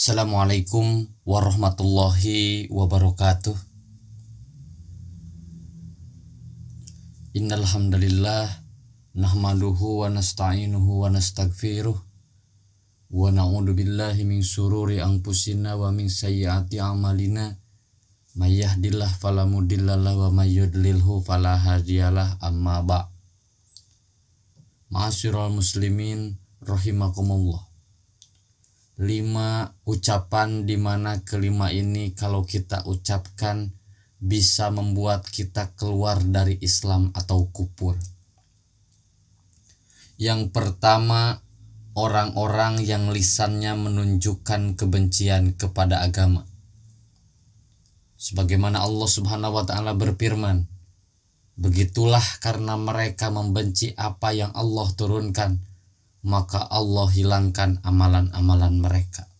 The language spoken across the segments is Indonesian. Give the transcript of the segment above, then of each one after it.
Assalamualaikum warahmatullahi wabarakatuh. Innal hamdalillah nahmaduhu wa nasta'inuhu wa nastaghfiruh wa na'udzu billahi min syururi anfusina wa min sayyiati a'malina. May yahdihillahu fala mudhillalah wa may yudlilhu fala hadiyalah. Amma ba'. Ma'asyiral muslimin rahimakumullah. 5 ucapan di mana kelima ini kalau kita ucapkan bisa membuat kita keluar dari Islam atau kufur. Yang pertama, orang-orang yang lisannya menunjukkan kebencian kepada agama. Sebagaimana Allah Subhanahu wa taala berfirman, begitulah karena mereka membenci apa yang Allah turunkan, maka Allah hilangkan amalan-amalan mereka.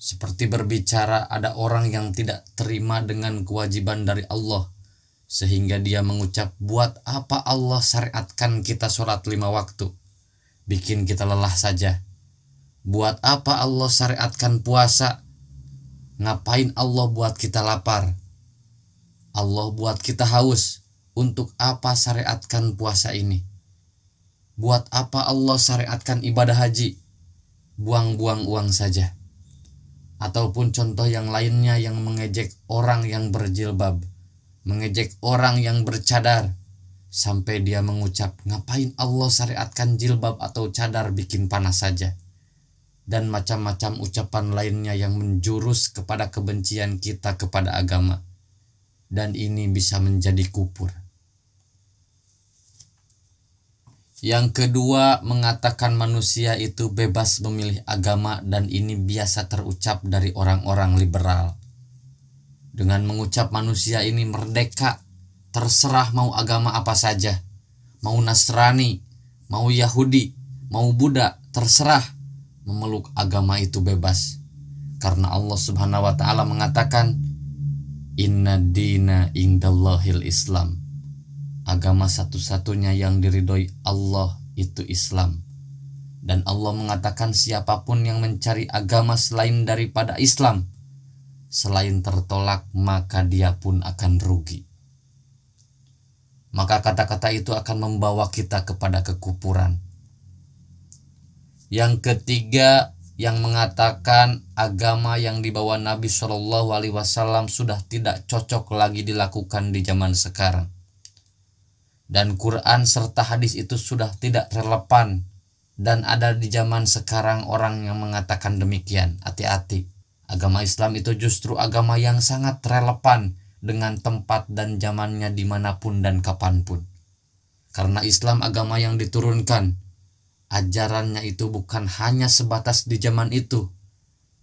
Seperti berbicara, ada orang yang tidak terima dengan kewajiban dari Allah, sehingga dia mengucap, buat apa Allah syariatkan kita sholat 5 waktu? Bikin kita lelah saja. Buat apa Allah syariatkan puasa? Ngapain Allah buat kita lapar? Allah buat kita haus. Untuk apa syariatkan puasa ini? Buat apa Allah syariatkan ibadah haji? Buang-buang uang saja. Ataupun contoh yang lainnya yang mengejek orang yang berjilbab, mengejek orang yang bercadar, sampai dia mengucap, ngapain Allah syariatkan jilbab atau cadar, bikin panas saja. Dan macam-macam ucapan lainnya yang menjurus kepada kebencian kita kepada agama. Dan ini bisa menjadi kufur. Yang kedua, mengatakan manusia itu bebas memilih agama, dan ini biasa terucap dari orang-orang liberal. Dengan mengucap manusia ini merdeka, terserah mau agama apa saja. Mau Nasrani, mau Yahudi, mau Buddha, terserah. Memeluk agama itu bebas. Karena Allah Subhanahu wa taala mengatakan, inna dina indallahil Islam. Agama satu-satunya yang diridhoi Allah itu Islam. Dan Allah mengatakan siapapun yang mencari agama selain daripada Islam, selain tertolak, maka dia pun akan rugi. Maka kata-kata itu akan membawa kita kepada kekufuran. Yang ketiga, yang mengatakan agama yang dibawa Nabi SAW sudah tidak cocok lagi dilakukan di zaman sekarang. Dan Quran serta hadis itu sudah tidak relevan. Dan ada di zaman sekarang orang yang mengatakan demikian. Hati-hati. Agama Islam itu justru agama yang sangat relevan dengan tempat dan zamannya dimanapun dan kapanpun. Karena Islam agama yang diturunkan. Ajarannya itu bukan hanya sebatas di zaman itu.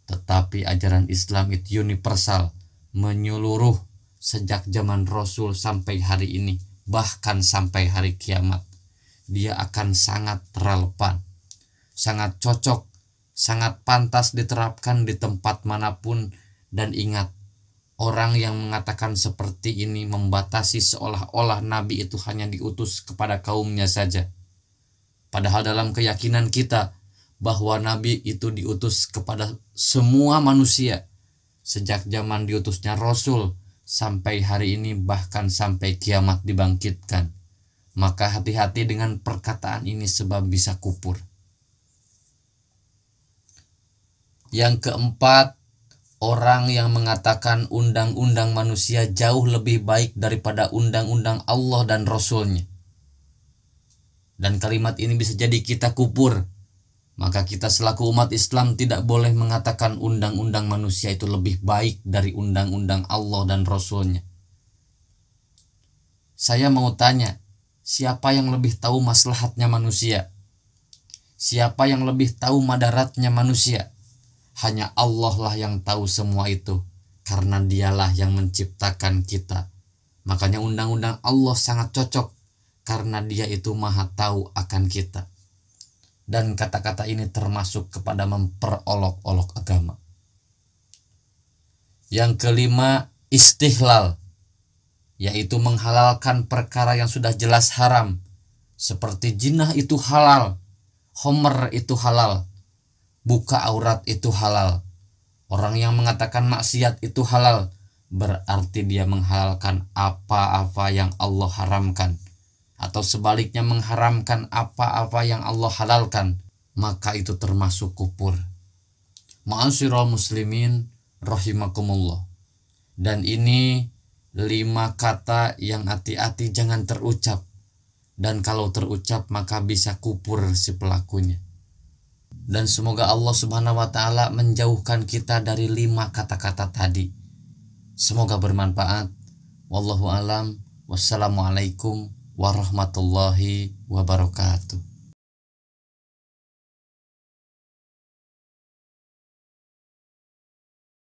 Tetapi ajaran Islam itu universal. Menyeluruh sejak zaman Rasul sampai hari ini. Bahkan sampai hari kiamat, dia akan sangat relevan, sangat cocok, sangat pantas diterapkan di tempat manapun. Dan ingat, orang yang mengatakan seperti ini membatasi seolah-olah Nabi itu hanya diutus kepada kaumnya saja. Padahal dalam keyakinan kita bahwa Nabi itu diutus kepada semua manusia, sejak zaman diutusnya Rasul sampai hari ini, bahkan sampai kiamat dibangkitkan. Maka hati-hati dengan perkataan ini sebab bisa kufur. Yang keempat, orang yang mengatakan undang-undang manusia jauh lebih baik daripada undang-undang Allah dan Rasulnya. Dan kalimat ini bisa jadi kita kufur. Maka kita selaku umat Islam tidak boleh mengatakan undang-undang manusia itu lebih baik dari undang-undang Allah dan Rasulnya. Saya mau tanya, siapa yang lebih tahu maslahatnya manusia? Siapa yang lebih tahu madaratnya manusia? Hanya Allah lah yang tahu semua itu, karena dialah yang menciptakan kita. Makanya undang-undang Allah sangat cocok, karena dia itu maha tahu akan kita. Dan kata-kata ini termasuk kepada memperolok-olok agama. Yang kelima, istihlal, yaitu menghalalkan perkara yang sudah jelas haram. Seperti jinah itu halal, homer itu halal, buka aurat itu halal, Orang yang mengatakan maksiat itu halal, berarti dia menghalalkan apa-apa yang Allah haramkan, atau sebaliknya mengharamkan apa-apa yang Allah halalkan, maka itu termasuk kufur. Ma'asyiral muslimin rahimakumullah. Dan ini 5 kata yang hati-hati jangan terucap, dan kalau terucap maka bisa kufur si pelakunya. Dan semoga Allah Subhanahu wa taala menjauhkan kita dari 5 kata-kata tadi. Semoga bermanfaat. Wallahu alam. Wassalamualaikum warahmatullahi wabarakatuh.